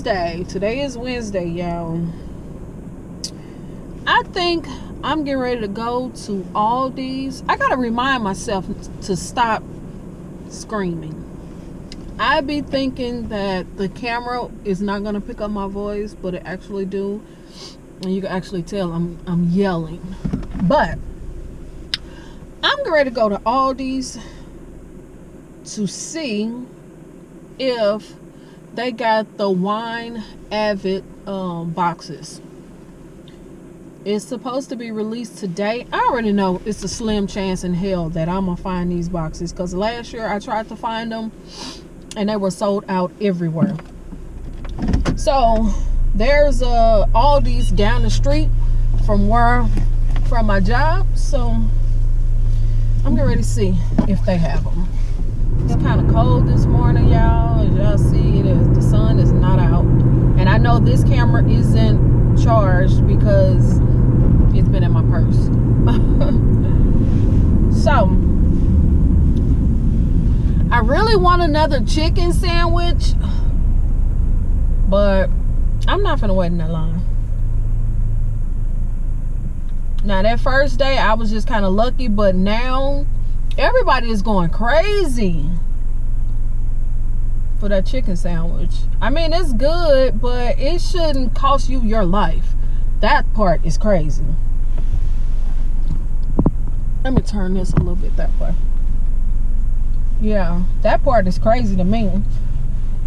Wednesday. Today is Wednesday, y'all. I think I'm getting ready to go to Aldi's. I gotta remind myself to stop screaming. I be thinking that the camera is not gonna pick up my voice, but it actually do, and you can actually tell I'm yelling. But I'm getting ready to go to Aldi's to see if they got the Wine Avid boxes. It's supposed to be released today. I already know it's a slim chance in hell that I'm gonna find these boxes, because last year I tried to find them and they were sold out everywhere. So there's Aldi's down the street from my job, so I'm getting ready to see if they have them. It's kind of cold this morning, y'all. As y'all see, the sun is not out, and I know this camera isn't charged because it's been in my purse. So I really want another chicken sandwich, but I'm not finna wait in that line. Now that first day I was just kind of lucky, but now everybody is going crazy for that chicken sandwich. I mean, it's good, but it shouldn't cost you your life. That part is crazy. Let me turn this a little bit that way. Yeah, that part is crazy to me.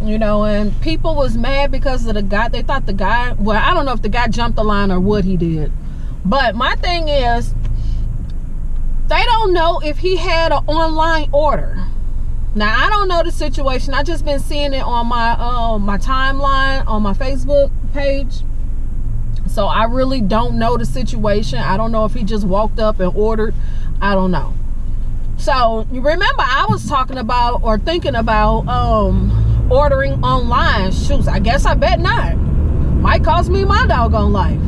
You know, and people was mad because of the guy. They thought the guy, well, I don't know if the guy jumped the line or what he did. But my thing is, they don't know if he had an online order. Now, I don't know the situation. I just been seeing it on my timeline on my Facebook page. So I really don't know the situation. I don't know if he just walked up and ordered. I don't know. So you remember I was talking about or thinking about ordering online. Shoes, I guess I bet not. Might cost me my doggone life.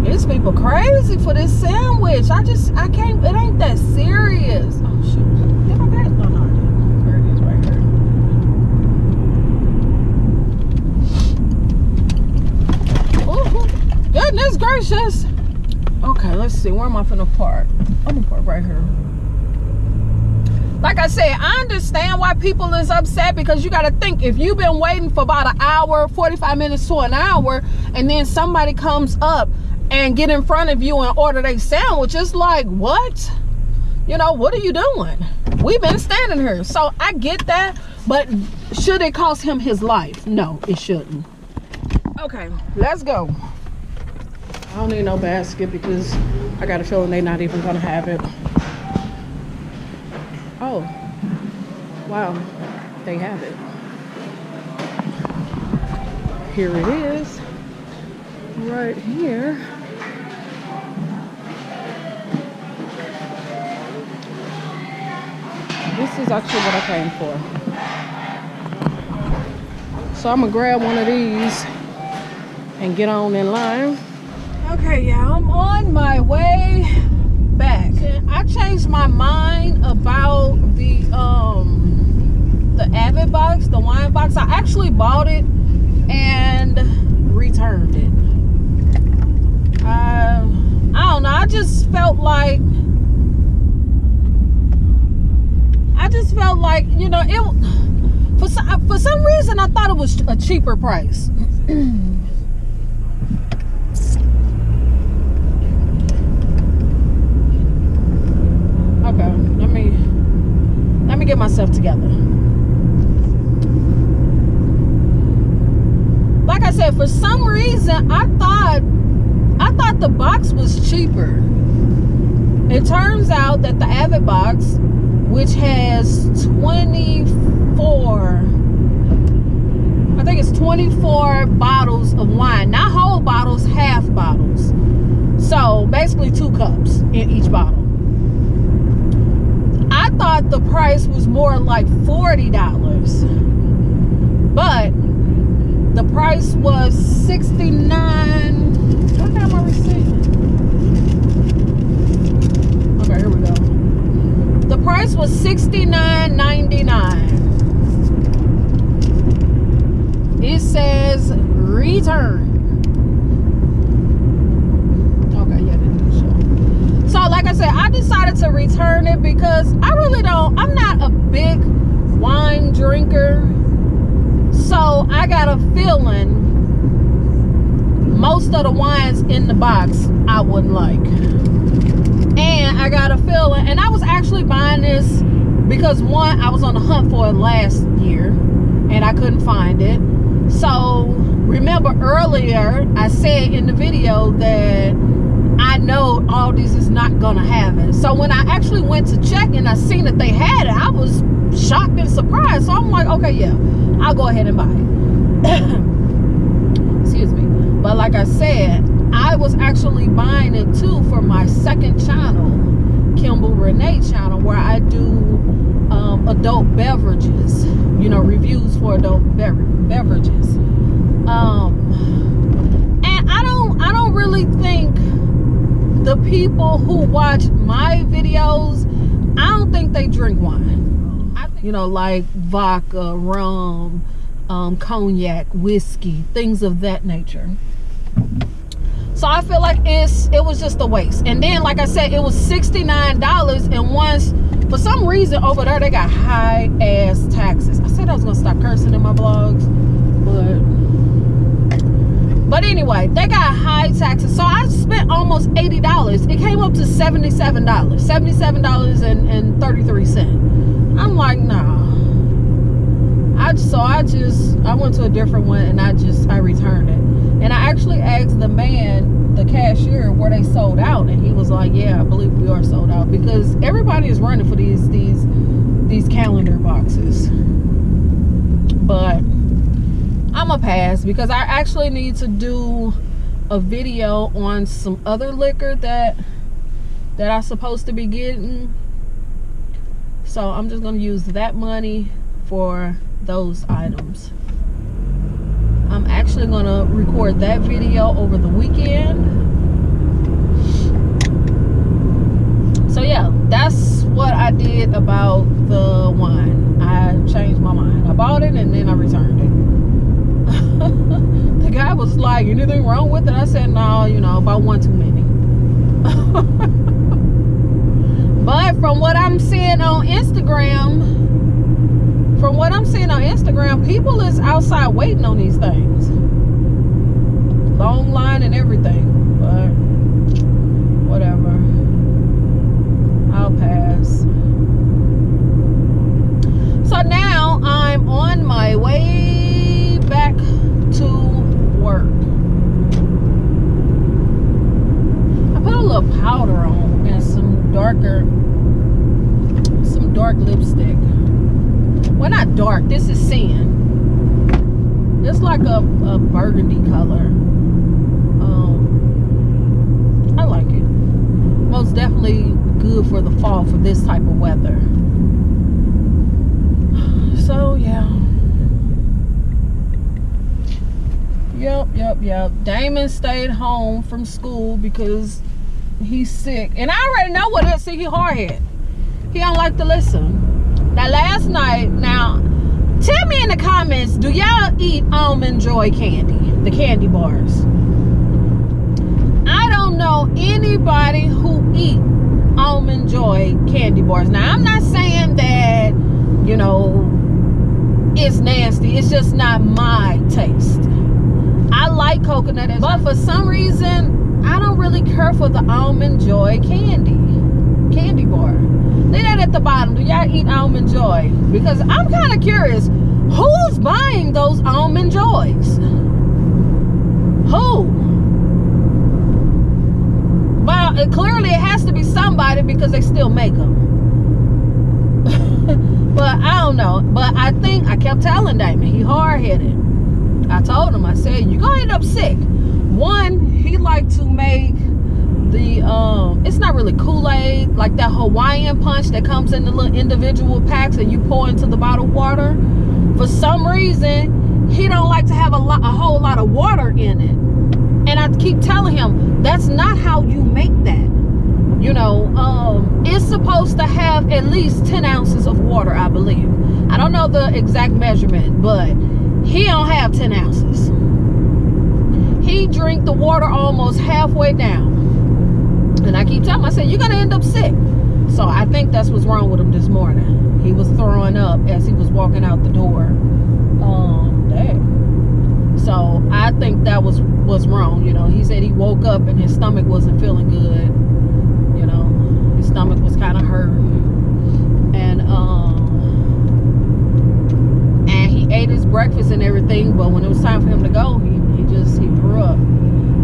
These people crazy for this sandwich. I can't, it ain't that serious. Oh shoot. Did I get it? No, I didn't. There it is right here. Ooh, goodness gracious. Okay, let's see. Where am I finna park? I'm gonna park right here. Like I said, I understand why people is upset, because you gotta think, if you've been waiting for about an hour, 45 minutes to an hour, and then somebody comes up and get in front of you and order a sandwich, it's like, what? You know, what are you doing? We've been standing here. So I get that, but should it cost him his life? No, it shouldn't. Okay, let's go. I don't need no basket because I got a feeling they're not even gonna have it. Oh, wow, they have it. Here it is, right here. This is actually what I came for. So I'm gonna grab one of these and get on in line. Okay, yeah, I'm on my way back. I changed my mind about the Avid box, the wine box. I actually bought it and returned it. I don't know. I just felt like, you know, it for some reason I thought it was a cheaper price. Okay, let me get myself together. Like I said, for some reason I thought the box was cheaper. It turns out that the Avid box, which has 24, I think it's 24 bottles of wine, not whole bottles, half bottles. So basically 2 cups in each bottle. I thought the price was more like $40, but the price was $69. Do I have my receipt? Okay, here we go. The price was $69.99. says return. Okay, yeah, that didn't show. So like I said, I decided to return it because I'm not a big wine drinker. So I got a feeling most of the wines in the box I wouldn't like. And I got a feeling, and I was actually buying this because one, I was on the hunt for it last year and I couldn't find it. So remember earlier I said in the video that I know Aldi's is not gonna have it. So when I actually went to check and I seen that they had it, I was shocked and surprised. So I'm like, okay, yeah, I'll go ahead and buy it. Excuse me. But like I said, I was actually buying it too for my second channel, Kimblerene channel, where I do adult beverages, you know, reviews for adult beverages. And I don't really think the people who watch my videos, I don't think they drink wine. You know, like vodka, rum, cognac, whiskey, things of that nature. So I feel like it was just a waste. And then, like I said, it was $69. And once, for some reason over there, they got high ass taxes. I said I was gonna stop cursing in my vlogs, but anyway, they got high taxes. So I spent almost $80. It came up to $77.33. I'm like, nah. I went to a different one and I returned it. And I actually asked the man, the cashier, where they sold out, and he was like, yeah, I believe we are sold out, because everybody is running for these calendar boxes. But I'm a pass, because I actually need to do a video on some other liquor that I'm supposed to be getting. So I'm just gonna use that money for those items. I'm actually gonna record that video over the weekend. So yeah, that's what I did about the wine. I changed my mind. I bought it and then I returned it. The guy was like, anything wrong with it? I said, no, you know, about one too many. But from what I'm seeing on Instagram, people is outside waiting on these things. Long line and everything. But whatever. I'll pass. So now I'm on my way back to work. I put a little powder on and some dark lipstick. Well, not dark, this is sand. It's like a burgundy color. I like it. Most definitely good for the fall for this type of weather. So yeah. Yep. Damon stayed home from school because he's sick. And I already know what it is. See, he hard-headed. He don't like to listen. Now last night, tell me in the comments, do y'all eat Almond Joy candy? The candy bars. I don't know anybody who eat Almond Joy candy bars. Now I'm not saying that, you know, it's nasty. It's just not my taste. I like coconut, but for some reason, I don't really care for the Almond Joy candy bar. Leave that at the bottom. Do y'all eat Almond Joy? Because I'm kind of curious, who's buying those Almond Joys? Who? Well, clearly it has to be somebody because they still make them. But I don't know. But I kept telling Damon, he hard-headed. I told him, I said, you're gonna end up sick. One, he liked to make the it's not really Kool-Aid, like that Hawaiian punch that comes in the little individual packs and you pour into the bottled water. For some reason, he don't like to have a whole lot of water in it. And I keep telling him, that's not how you make that. You know, it's supposed to have at least 10 ounces of water, I believe. I don't know the exact measurement, but He don't have 10 ounces. He drink the water almost halfway down. And I keep telling him, I said, you're going to end up sick. So I think that's what's wrong with him this morning. He was throwing up as he was walking out the door. So I think that was wrong. You know, he said he woke up and his stomach wasn't feeling good. You know, his stomach was kind of hurting. And he ate his breakfast and everything, but when it was time for him to go, he threw up.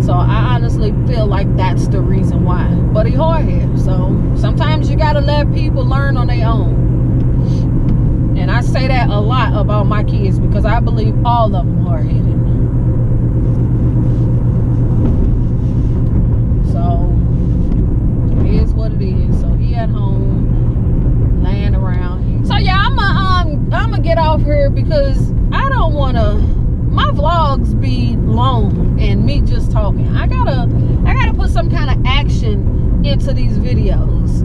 So I honestly feel like that's the reason why. But he hard-headed, so sometimes you gotta let people learn on their own. And I say that a lot about my kids because I believe all of them hard-headed. So it is what it is. So he at home laying around. So yeah, I'm gonna get off here because I don't wanna, my vlogs be long and me just talking. I gotta put some kind of action into these videos.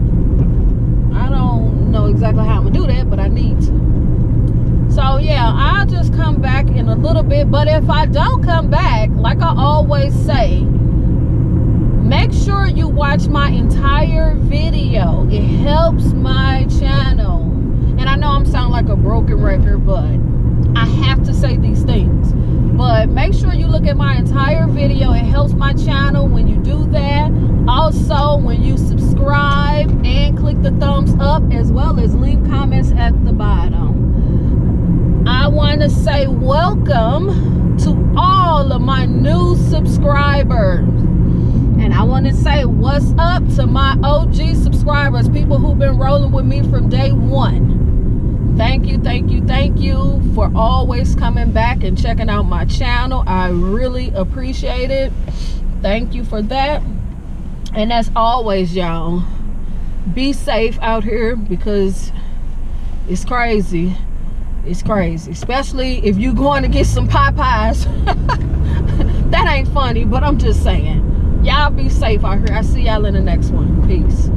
I don't know exactly how I'm gonna do that, but I need to. So yeah, I'll just come back in a little bit. But if I don't come back, like I always say, make sure you watch my entire video. It helps my channel. And I know I'm sounding like a broken record, but I have to say these things. But make sure you look at my entire video. It helps my channel when you do that. Also, when you subscribe and click the thumbs up, as well as leave comments at the bottom. I want to say welcome to all of my new subscribers. And I want to say what's up to my OG subscribers, people who've been rolling with me from day one. Thank you, thank you, thank you for always coming back and checking out my channel. I really appreciate it. Thank you for that. And as always, y'all, be safe out here because it's crazy. It's crazy, especially if you're going to get some Popeyes. That ain't funny, but I'm just saying. Y'all be safe out here. I see y'all in the next one. Peace.